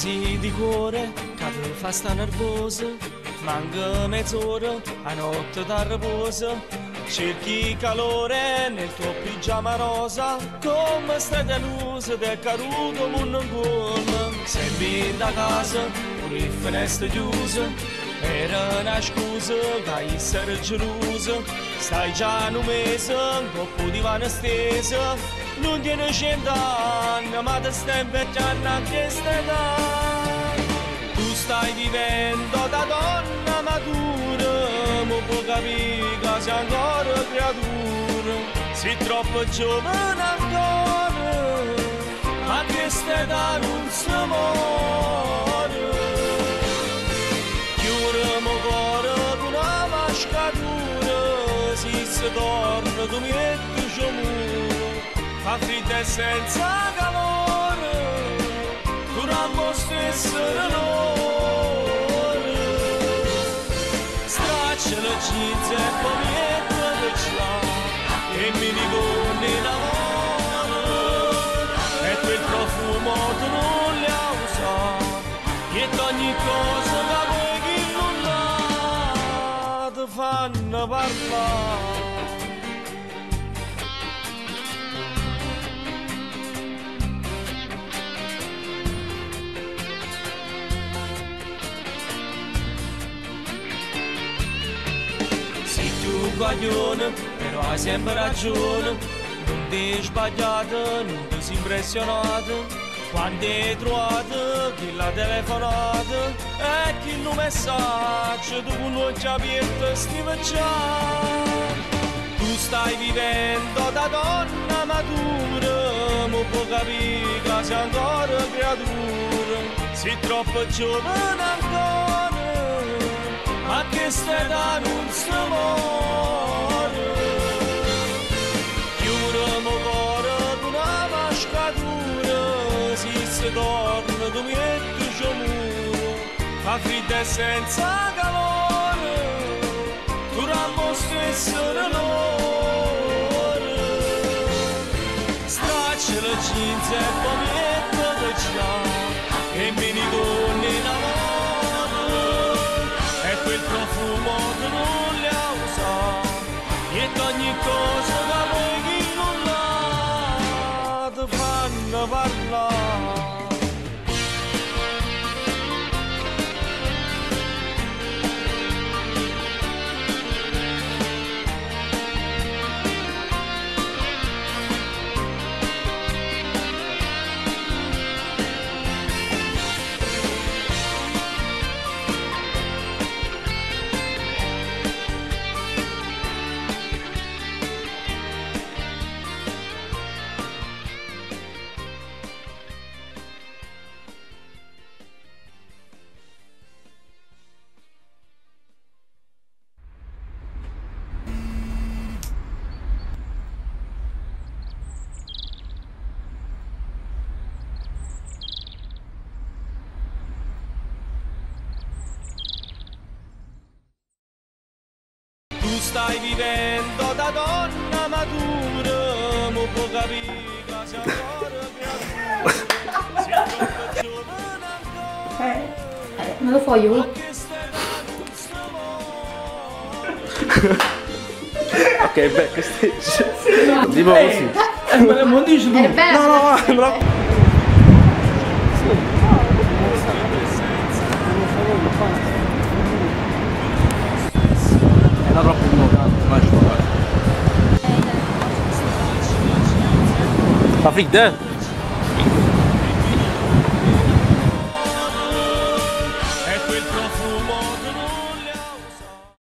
così di cuore che ti fa sta nervosa, manca mezz'ora a notte da riposo, cerchi calore nel tuo pigiama rosa, come stai delusa del caduto mondo in gonna, sei da casa, pure le finestre chiuse, era una scusa che essere gelosa, stai già un mese, un po' di divano stesa, non tiene 100 anni, ma ti stai invecchiando a questa età. Tu stai vivendo da donna matura, ma puoi capire che sei ancora creatura, sei troppo giovane ancora, ma questa età non si muore. Chiudiamo cuore con una mascatura, si torna, tu metti giù muro, fa freddo e senza calore, durante stesso dolore. Straccia le jeans e poi metto che ce l'ha, e mi ricordo in amore, e quel profumo tu non li hai usato, e ogni cosa che vuoi che non dà, ti fanno parlare. Guaglione, però hai sempre ragione, non ti hai sbagliato, non ti sei impressionato, quando hai trovato chi l'ha telefonato e chi il messaggio tu non ci aperto scrive già. Tu stai vivendo da donna matura, ma puoi capire che sei ancora creatura, sei troppo giovane ancora, ma questa età non si muore. Chiudiamo cuore con una mascatura, si torna, tu metti giù muro, fa freddo e senza calore, durante lo stesso dolore. Straccia le jeans e poi metto che ce l'ha, e mi ritorno in amore, e quel profumo che non li ha usato, e ogni cosa che vuoi che non l'ha, ti fanno parlare. Stai vivendo da donna matura, ma puoi capire che sei ancora creatura, sei troppo giovane ancora. Me lo foglio. Ok, backstage. Di nuovo così. Non dici tu. È bello. No. Era troppo invocato, ma ci può fare. Fa freddo, eh?